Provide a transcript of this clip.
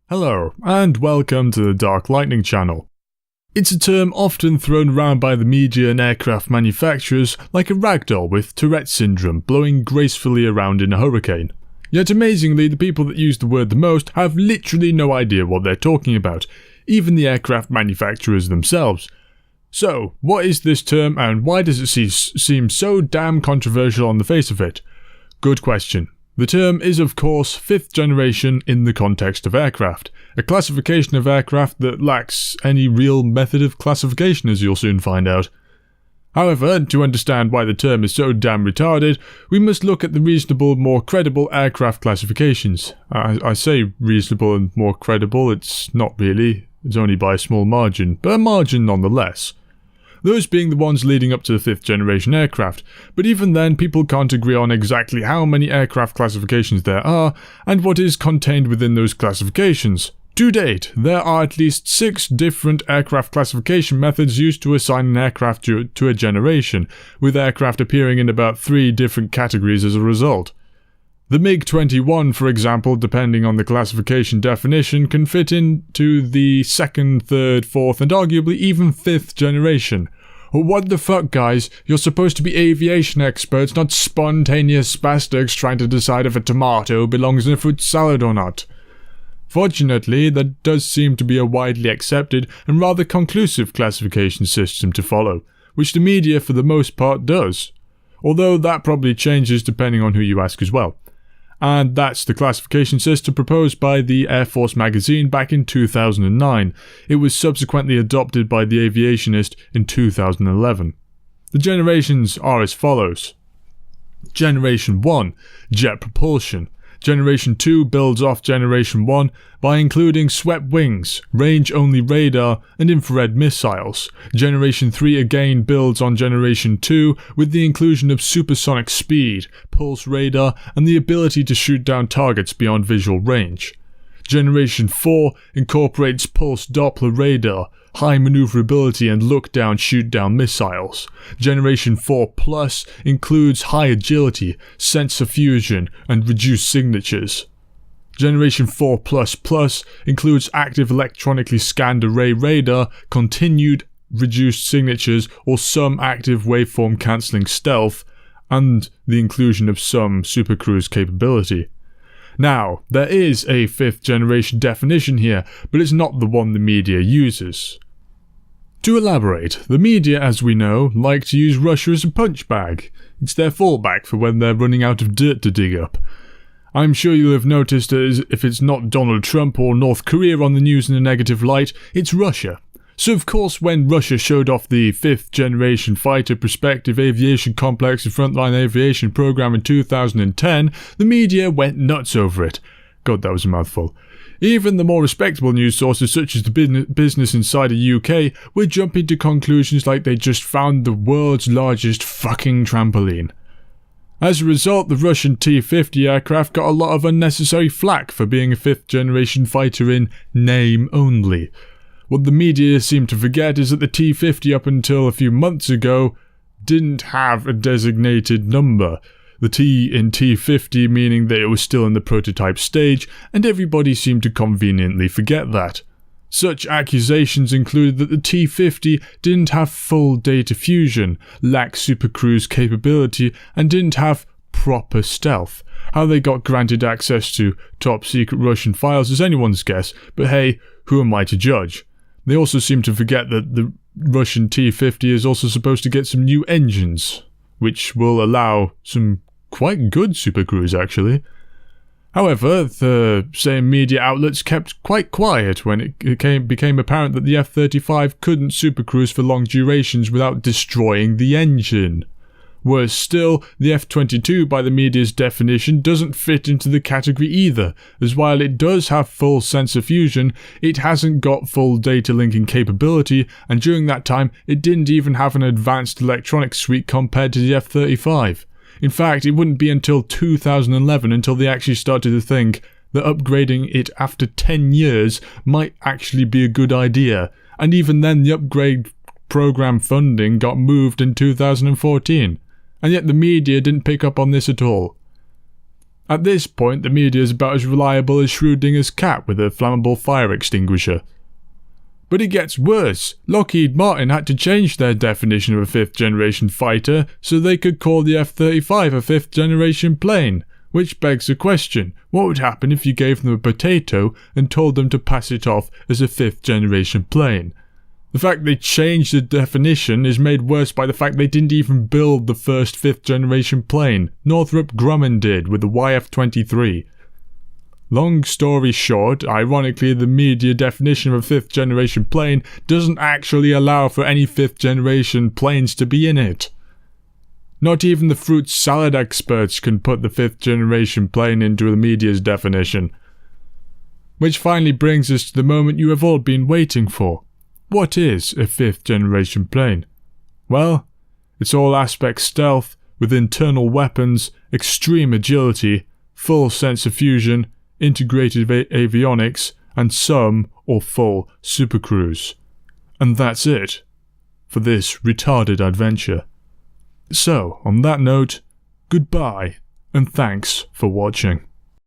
Hello, and welcome to the Dark Lightning channel. It's a term often thrown around by the media and aircraft manufacturers like a ragdoll with Tourette syndrome blowing gracefully around in a hurricane. Yet amazingly, the people that use the word the most have literally no idea what they're talking about, even the aircraft manufacturers themselves. So, what is this term and why does it seem so damn controversial on the face of it? Good question. The term is of course fifth generation in the context of aircraft, a classification of aircraft that lacks any real method of classification, as you'll soon find out. However, to understand why the term is so damn retarded, we must look at the reasonable, more credible aircraft classifications. I say reasonable and more credible, it's not really, it's only by a small margin, but a margin nonetheless. Those being the ones leading up to the fifth generation aircraft, but even then people can't agree on exactly how many aircraft classifications there are, and what is contained within those classifications. To date, there are at least 6 different aircraft classification methods used to assign an aircraft to a generation, with aircraft appearing in about 3 different categories as a result. The MiG-21, for example, depending on the classification definition, can fit into the 2nd, 3rd, 4th, and arguably even 5th generation. What the fuck, guys? You're supposed to be aviation experts, not spontaneous spastics trying to decide if a tomato belongs in a fruit salad or not. Fortunately, that does seem to be a widely accepted and rather conclusive classification system to follow, which the media for the most part does. Although that probably changes depending on who you ask as well. And that's the classification system proposed by the Air Force magazine back in 2009. It was subsequently adopted by the Aviationist in 2011. The generations are as follows. Generation 1, jet propulsion. Generation 2 builds off Generation 1 by including swept wings, range-only radar, and infrared missiles. Generation 3 again builds on Generation 2 with the inclusion of supersonic speed, pulse radar, and the ability to shoot down targets beyond visual range. Generation 4 incorporates pulse Doppler radar, high maneuverability and look-down shoot-down missiles. Generation 4 Plus includes high agility, sensor fusion, and reduced signatures. Generation 4 Plus includes active electronically scanned array radar, continued reduced signatures, or some active waveform cancelling stealth, and the inclusion of some supercruise capability. Now, there is a 5th generation definition here, but it's not the one the media uses. To elaborate, the media, as we know, like to use Russia as a punch bag. It's their fallback for when they're running out of dirt to dig up. I'm sure you'll have noticed that if it's not Donald Trump or North Korea on the news in a negative light, it's Russia. So of course when Russia showed off the 5th generation fighter prospective aviation complex and frontline aviation program in 2010, the media went nuts over it. God, that was a mouthful. Even the more respectable news sources such as the Business Insider UK were jumping to conclusions like they just found the world's largest fucking trampoline. As a result, the Russian T-50 aircraft got a lot of unnecessary flack for being a 5th generation fighter in name only. What the media seem to forget is that the T-50 up until a few months ago didn't have a designated number. The T in T-50 meaning that it was still in the prototype stage, and everybody seemed to conveniently forget that. Such accusations included that the T-50 didn't have full data fusion, lacked supercruise capability, and didn't have proper stealth. How they got granted access to top secret Russian files is anyone's guess, but hey, who am I to judge? They also seem to forget that the Russian T-50 is also supposed to get some new engines, which will allow some quite good supercruise actually. However, the same media outlets kept quite quiet when it became apparent that the F-35 couldn't supercruise for long durations without destroying the engine. Worse still, the F-22 by the media's definition doesn't fit into the category either, as while it does have full sensor fusion, it hasn't got full data linking capability, and during that time it didn't even have an advanced electronics suite compared to the F-35. In fact, it wouldn't be until 2011 until they actually started to think that upgrading it after 10 years might actually be a good idea, and even then the upgrade program funding got moved in 2014. And yet the media didn't pick up on this at all. At this point, the media is about as reliable as Schrodinger's cat with a flammable fire extinguisher. But it gets worse. Lockheed Martin had to change their definition of a 5th generation fighter so they could call the F-35 a 5th generation plane, which begs the question, what would happen if you gave them a potato and told them to pass it off as a 5th generation plane? The fact they changed the definition is made worse by the fact they didn't even build the first 5th generation plane. Northrop Grumman did with the YF-23. Long story short, ironically, the media definition of a 5th generation plane doesn't actually allow for any 5th generation planes to be in it. Not even the fruit salad experts can put the 5th generation plane into the media's definition. Which finally brings us to the moment you have all been waiting for. What is a 5th generation plane? Well, it's all aspect stealth, with internal weapons, extreme agility, full sensor fusion, integrated avionics, and some or full supercruise. And that's it for this retarded adventure. So, on that note, goodbye, and thanks for watching.